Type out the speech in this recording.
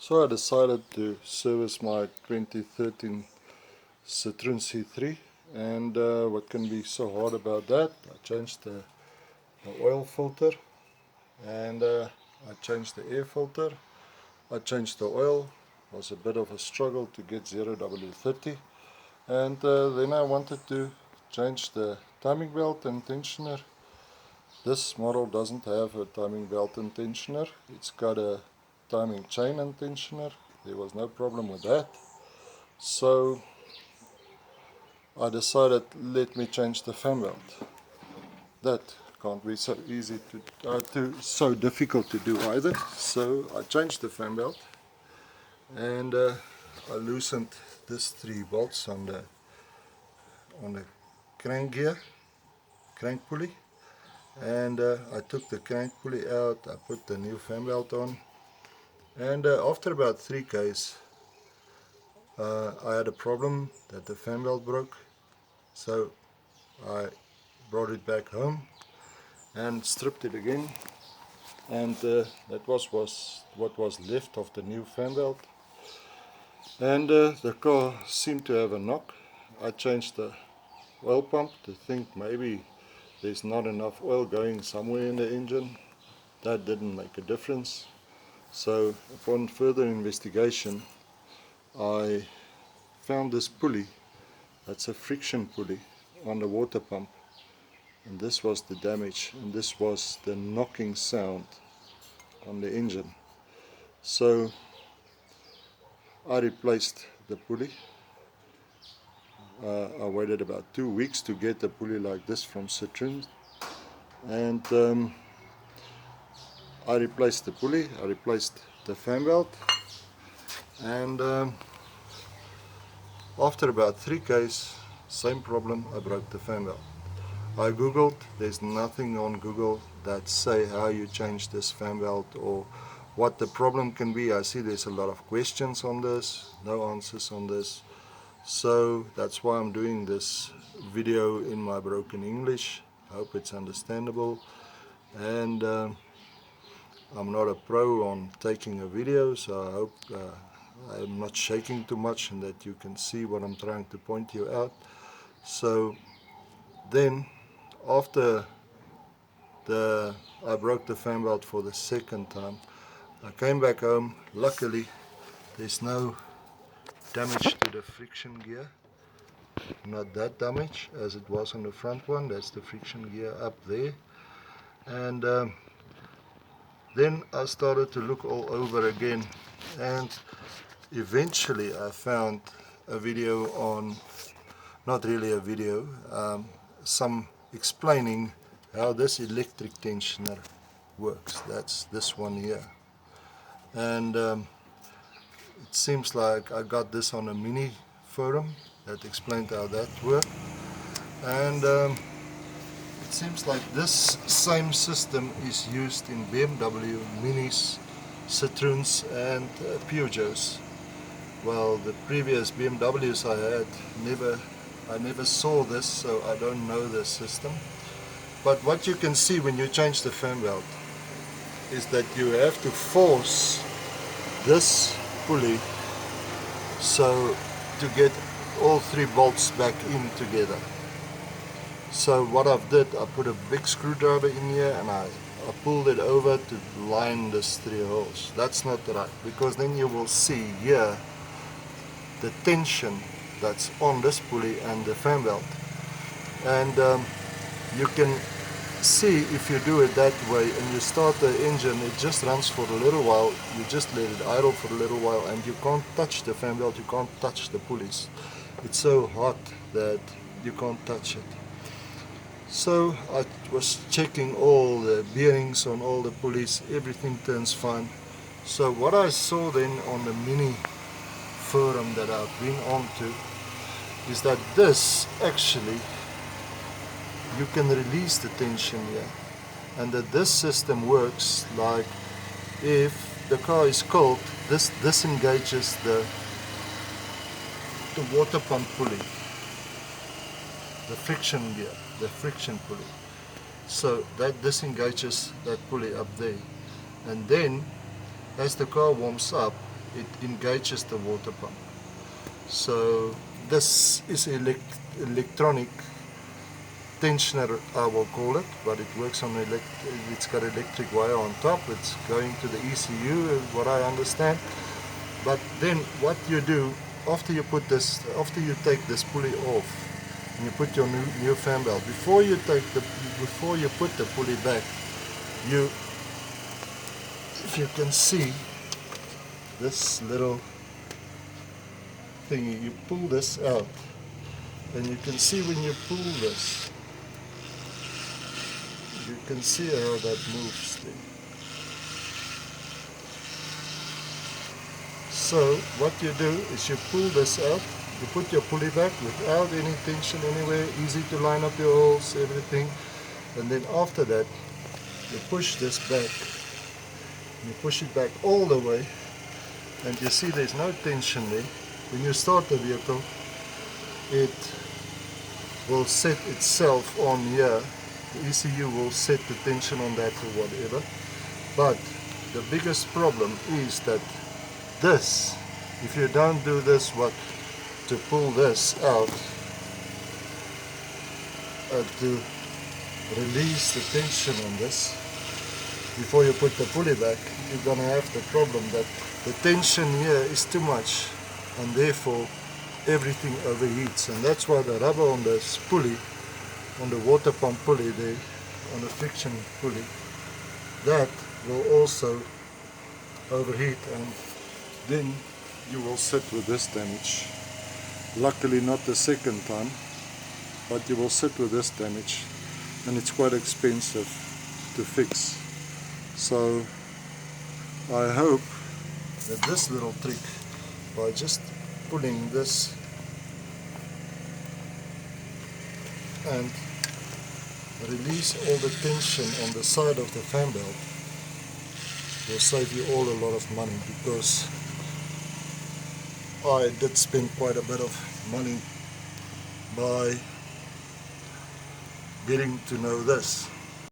So I decided to service my 2013 Citroen C3, and what can be so hard about that? I changed the oil filter, and I changed the air filter, I changed the oil. It was a bit of a struggle to get 0W30, and then I wanted to change the timing belt and tensioner. This model doesn't have a timing belt and tensioner, it's got a timing chain and tensioner. There was no problem with that. So I decided, let me change the fan belt. That can't be so easy so difficult to do either. So I changed the fan belt, and I loosened these 3 bolts on the crank gear, crank pulley, and I took the crank pulley out. I put the new fan belt on, and after about 3 Ks I had a problem that the fan belt broke. So I brought it back home and stripped it again, and that was what was left of the new fan belt. And the car seemed to have a knock. I changed the oil pump to think maybe there's not enough oil going somewhere in the engine. That didn't make a difference. So upon further investigation I found this pulley. That's a friction pulley on the water pump, and this was the damage, and this was the knocking sound on the engine. So I replaced the pulley. I waited about 2 weeks to get a pulley like this from Citroen, and I replaced the pulley, I replaced the fan belt, and after about 3 Ks, same problem, I broke the fan belt. I googled, there's nothing on Google that say how you change this fan belt or what the problem can be. I see there's a lot of questions on this, no answers on this. So that's why I'm doing this video in my broken English. I hope it's understandable. And I'm not a pro on taking a video, so I hope I'm not shaking too much and that you can see what I'm trying to point you out. So then after I broke the fan belt for the 2nd time, I came back home. Luckily there's no damage to the friction gear, not that damage as it was on the front one. That's the friction gear up there. And then I started to look all over again, and eventually I found a video on, not really a video, some explaining how this electric tensioner works. That's this one here, and it seems like I got this on a mini forum that explained how that worked, and it seems like this same system is used in BMW, Minis, Citroens and Peugeots. Well, the previous BMWs I had, I never saw this, so I don't know the system. But what you can see when you change the fan belt is that you have to force this pulley so to get all 3 bolts back in together. So what I've did, I put a big screwdriver in here and I pulled it over to line these 3 holes. That's not right, because then you will see here the tension that's on this pulley and the fan belt, and you can see if you do it that way and you start the engine, it just runs for a little while, you just let it idle for a little while, and you can't touch the fan belt, you can't touch the pulleys. It's so hot that you can't touch it. So I was checking all the bearings on all the pulleys, everything turns fine. So what I saw then on the mini forum that I've been on to is that this actually, you can release the tension here, and that this system works like if the car is cold, this disengages the water pump pulley, the friction gear, the friction pulley. So that disengages that pulley up there, and then as the car warms up, it engages the water pump. So this is electronic tensioner, I will call it, but it works on it's got electric wire on top. It's going to the ECU, what I understand. But then what you do after you take this pulley off and you put your new fan belt, before you put the pulley back, if you can see this little thingy, you pull this out, and you can see when you pull this, you can see how that moves there. So what you do is you pull this out, you put your pulley back without any tension anywhere, easy to line up your holes, everything, and then after that you push this back, you push it back all the way, and you see there's no tension there. When you start the vehicle, it will set itself on here. The ECU will set the tension on that or whatever. But the biggest problem is that this, if you don't do this, to pull this out, to release the tension on this, before you put the pulley back, you're going to have the problem that the tension here is too much, and therefore everything overheats. And that's why the rubber on this pulley, on the water pump pulley there, on the friction pulley, that will also overheat, and then you will sit with this damage. Luckily not the second time, but you will sit with this damage, and it's quite expensive to fix. So I hope that this little trick, by just pulling this and release all the tension on the side of the fan belt, will save you all a lot of money, because I did spend quite a bit of money by getting to know this.